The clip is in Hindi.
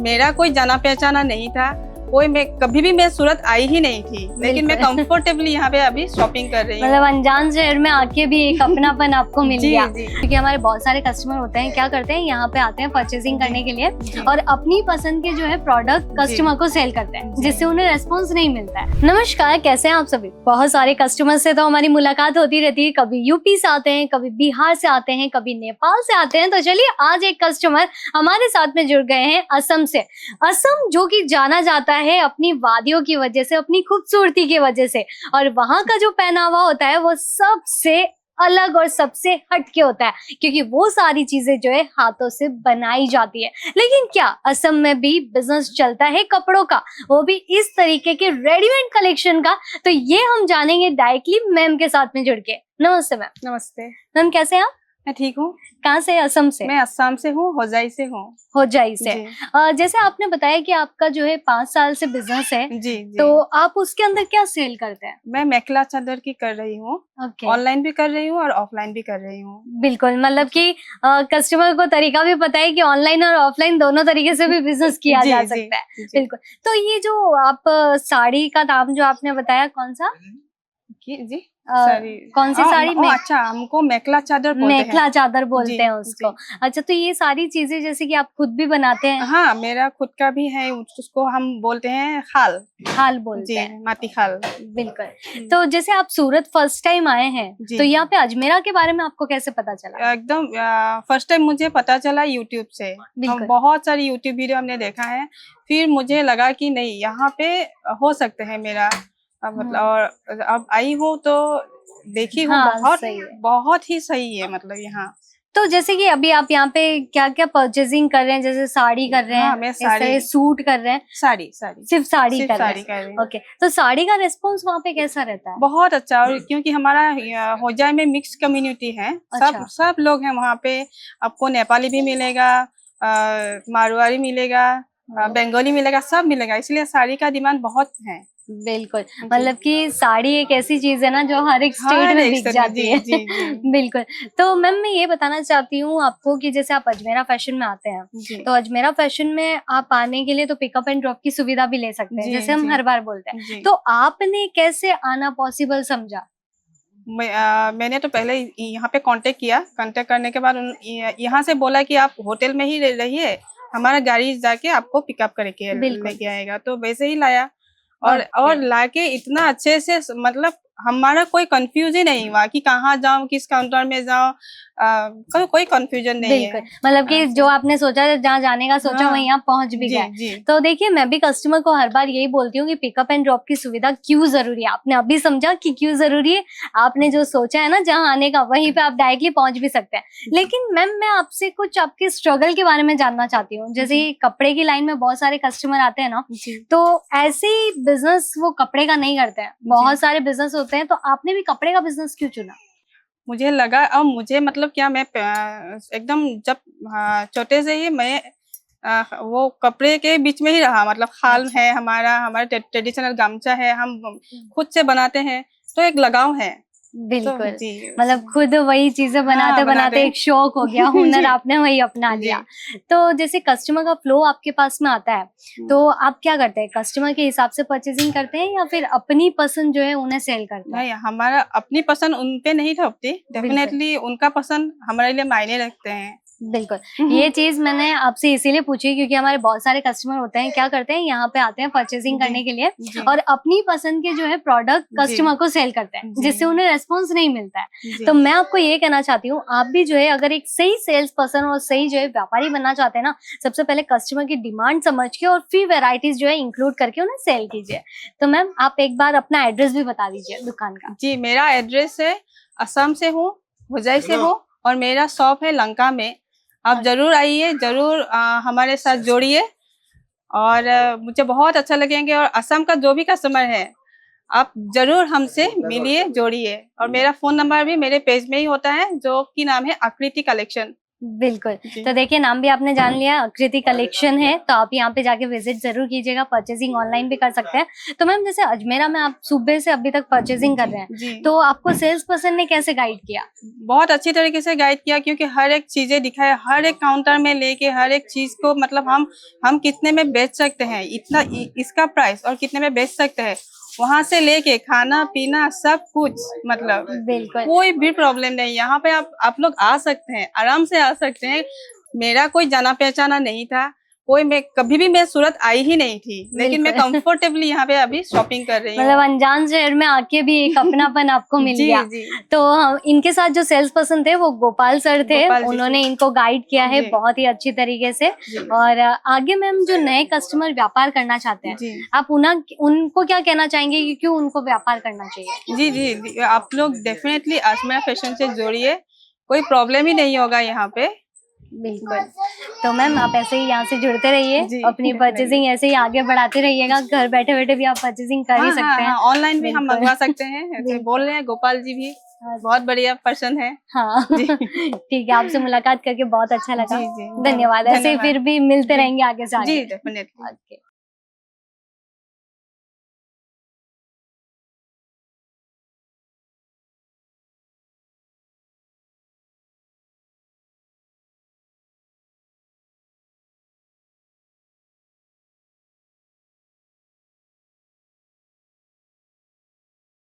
मेरा कोई जाना पहचाना नहीं था, मैं कभी भी मैं सूरत आई ही नहीं थी, लेकिन मैं कंफर्टेबली यहाँ पे अभी शॉपिंग कर रही हूँ। मतलब अनजान शहर में आके भी एक अपनापन आपको मिल गया। जी। क्योंकि हमारे बहुत सारे कस्टमर होते हैं, क्या करते हैं यहाँ पे आते हैं परचेसिंग करने के लिए और अपनी पसंद के जो है प्रोडक्ट कस्टमर को सेल करते हैं, जिससे उन्हें रेस्पॉन्स नहीं मिलता है। नमस्कार, कैसे हैं आप सभी? बहुत सारे कस्टमर से तो हमारी मुलाकात होती रहती है, कभी यूपी से आते हैं, कभी बिहार से आते हैं, कभी नेपाल से आते हैं। तो चलिए आज एक कस्टमर हमारे साथ में जुड़ गए हैं असम से। असम जो कि जाना जाता है अपनी वादियों की वजह से, अपनी खूबसूरती की वजह से, और वहां का जो पहनावा होता है वो सबसे अलग और सबसे हटके होता है, क्योंकि वो सारी चीजें जो है हाथों से बनाई जाती है। लेकिन क्या असम में भी बिजनेस चलता है कपड़ों का, वो भी इस तरीके के रेडीमेड कलेक्शन का? तो ये हम जानेंगे डायरेक्टली मैम के साथ में जुड़ के। नमस्ते मैम। नमस्ते मैम, कैसे हैं आप? मैं ठीक हूँ। कहाँ से? असम से? मैं असम से हूँ, होजाई से हूँ। होजाई से। जैसे आपने बताया कि आपका जो है 5 साल से बिजनेस है, जी। तो आप उसके अंदर क्या सेल करते हैं? मैं मेखला चादर की कर रही हूँ, ऑनलाइन भी कर रही हूँ और ऑफलाइन भी कर रही हूँ। बिल्कुल, मतलब कि कस्टमर को तरीका भी पता है कि ऑनलाइन और ऑफलाइन दोनों तरीके से भी बिजनेस किया जा सकता है। बिल्कुल। तो ये जो आप साड़ी का दाम जो आपने बताया, कौन सा? जी कौन सी साड़ी? अच्छा, हमको मेखला चादर बोलते हैं। मेखला चादर बोलते हैं उसको। अच्छा, तो ये सारी चीजें जैसे कि आप खुद भी बनाते हैं? हाँ, मेरा खुद का भी है, उसको हम बोलते हैं खाल बोलते हैं, माटी खाल। बिल्कुल। तो जैसे आप सूरत फर्स्ट टाइम आए हैं, तो यहाँ पे अजमेरा के बारे में आपको कैसे पता चला? एकदम फर्स्ट टाइम मुझे पता चला यूट्यूब से। हम बहुत सारी यूट्यूब वीडियो हमने देखा है, फिर मुझे लगा कि नहीं, यहाँ पे हो सकते हैं मेरा मतलब, और अब आई हूँ तो देखी हूँ। बहुत ही सही है मतलब यहाँ। तो जैसे कि अभी आप यहाँ पे क्या क्या परचेजिंग कर रहे हैं? जैसे साड़ी कर रहे हैं, मैं साड़ी, सूट कर रहे हैं? साड़ी सिर्फ साड़ी कर रहे हैं। ओके, तो साड़ी का रिस्पॉन्स वहाँ पे कैसा रहता है? बहुत अच्छा। और क्योंकि हमारा होजाई में मिक्स कम्युनिटी है, सब लोग हैं वहाँ पे। आपको नेपाली भी मिलेगा, मारवाड़ी मिलेगा, बंगाली मिलेगा, सब मिलेगा, इसलिए साड़ी का डिमांड बहुत है। बिल्कुल, मतलब कि साड़ी एक ऐसी चीज है ना जो हर एक स्टेट में दिख जाती है। बिल्कुल। तो मैम, मैं ये बताना चाहती हूँ आपको कि जैसे आप अजमेरा फैशन में आते हैं, तो अजमेरा फैशन में आप आने के लिए तो पिकअप एंड ड्रॉप की सुविधा भी ले सकते हैं, जैसे हम हर बार बोलते हैं। तो आपने कैसे आना पॉसिबल समझा? मैंने तो पहले यहाँ पे कांटेक्ट किया। कांटेक्ट करने के बाद यहाँ से बोला कि आप होटल में ही रहिए, हमारा गाड़ी जाके आपको पिकअप करके लेके आएगा। तो वैसे ही लाया, और लाके इतना अच्छे से, मतलब हमारा कोई कंफ्यूज ही नहीं हुआ कि कहाँ जाऊँ, किस काउंटर में जाऊँ, कोई कंफ्यूजन नहीं है। मतलब कि जो आपने सोचा, जहाँ जाने का सोचा वहीं आप पहुंच भी गए। तो देखिए, मैं भी कस्टमर को हर बार यही बोलती हूँ कि पिकअप एंड ड्रॉप की सुविधा क्यों जरूरी है। आपने अभी समझा कि क्यों जरूरी है। आपने जो सोचा है ना जहाँ आने का, वहीं पे आप डायरेक्टली पहुंच भी सकते हैं। लेकिन मैम, मैं आपसे कुछ आपके स्ट्रगल के बारे में जानना चाहती हूँ। जैसे कपड़े की लाइन में बहुत सारे कस्टमर आते हैं ना, तो ऐसे ही बिजनेस वो कपड़े का नहीं करते हैं, बहुत सारे बिजनेस होते हैं। तो आपने भी कपड़े का बिजनेस क्यों चुना? मुझे लगा, अब मुझे मतलब क्या, मैं एकदम जब छोटे से ही मैं वो कपड़े के बीच में ही रहा। मतलब खाल है हमारा ट्रेडिशनल गामछा है, हम खुद से बनाते हैं, तो एक लगाव है। बिल्कुल, मतलब खुद वही चीजें बनाते बनाते एक शौक हो गया, हुनर आपने वही अपना लिया। तो जैसे कस्टमर का फ्लो आपके पास में आता है, तो आप क्या करते हैं? कस्टमर के हिसाब से परचेजिंग करते हैं या फिर अपनी पसंद जो है उन्हें सेल करते हैं? नहीं, हमारा अपनी पसंद उन पे नहीं थोपती, डेफिनेटली उनका पसंद हमारे लिए मायने रखते हैं। बिल्कुल, ये चीज मैंने आपसे इसीलिए पूछी क्योंकि हमारे बहुत सारे कस्टमर होते हैं, क्या करते हैं, यहाँ पे आते हैं परचेजिंग करने के लिए और अपनी पसंद के जो है प्रोडक्ट कस्टमर को सेल करते हैं, जिससे उन्हें रेस्पॉन्स नहीं मिलता है। तो मैं आपको ये कहना चाहती हूँ, आप भी जो है अगर एक सही सेल्स पर्सन और सही जो है व्यापारी बनना चाहते हैं ना, सबसे पहले कस्टमर की डिमांड समझ के और फिर वेराइटीज जो है इंक्लूड करके उन्हें सेल कीजिए। तो मैम, आप एक बार अपना एड्रेस भी बता दीजिए दुकान का। जी, मेरा एड्रेस है, असम से हूँ, होजाई से हूँ, और मेरा शॉप है लंका में। आप जरूर आइए, जरूर हमारे साथ जोड़िए, और मुझे बहुत अच्छा लगेंगे। और असम का जो भी कस्टमर है, आप जरूर हमसे मिलिए, जोड़िए। और मेरा फोन नंबर भी मेरे पेज में ही होता है, जो कि नाम है आकृति कलेक्शन। बिल्कुल। जी। तो देखिए नाम भी आपने जान लिया, आकृति कलेक्शन है, तो आप यहाँ पे जाके विजिट जरूर कीजिएगा। परचेजिंग ऑनलाइन भी कर सकते हैं। तो मैम जैसे अजमेरा में आप सुबह से अभी तक परचेजिंग कर रहे हैं, जी, तो आपको सेल्स पर्सन ने कैसे गाइड किया? बहुत अच्छी तरीके से गाइड किया, क्योंकि हर एक चीजें दिखाया, हर एक काउंटर में लेके हर एक चीज को, मतलब हम कितने में बेच सकते हैं, इतना इसका प्राइस और कितने में बेच सकते हैं, वहां से लेके खाना पीना सब कुछ, मतलब बिल्कुल। कोई भी प्रॉब्लम नहीं। यहाँ पे आप लोग आ सकते हैं, आराम से आ सकते हैं। मेरा कोई जाना पहचाना नहीं था, मैं कभी भी मैं सूरत आई ही नहीं थी, लेकिन मैं बिल्कुल। कंफर्टेबली यहाँ पे अभी शॉपिंग कर रही हूँ। मतलब अनजान शहर में आके भी एक अपनापन आपको मिल जी, गया। जी। तो इनके साथ जो सेल्स पर्सन थे वो गोपाल सर थे, गोपाल जी उन्होंने थे। इनको गाइड किया है जी। बहुत ही अच्छी तरीके से। जी। और आगे मैम जो नए कस्टमर व्यापार करना चाहते हैं, जी। आप उनको क्या कहना चाहेंगे कि क्यों उनको व्यापार करना चाहिए? जी, जी, आप लोग डेफिनेटली अजमेरा फैशन से जुड़िए, कोई प्रॉब्लम ही नहीं होगा यहाँ पे। बिल्कुल। तो मैम आप ऐसे ही यहाँ से जुड़ते रहिए, जी, अपनी definitely। परचेजिंग ऐसे ही आगे बढ़ाते रहिएगा। घर बैठे बैठे भी आप परचेजिंग कर ही हाँ, सकते हैं। हाँ, ऑनलाइन भी हम बिल्कुल। मंगवा सकते हैं, ऐसे बिल्कुल। बोल रहे हैं। गोपाल जी भी बहुत बढ़िया पर्सन है। हाँ जी। ठीक है, आपसे मुलाकात करके बहुत अच्छा लगा। जी, जी, धन्यवाद। ऐसे ही धन्यवाद। फिर भी मिलते जी। रहेंगे आगे से आगे। जी, डेफिनेटली। ओके।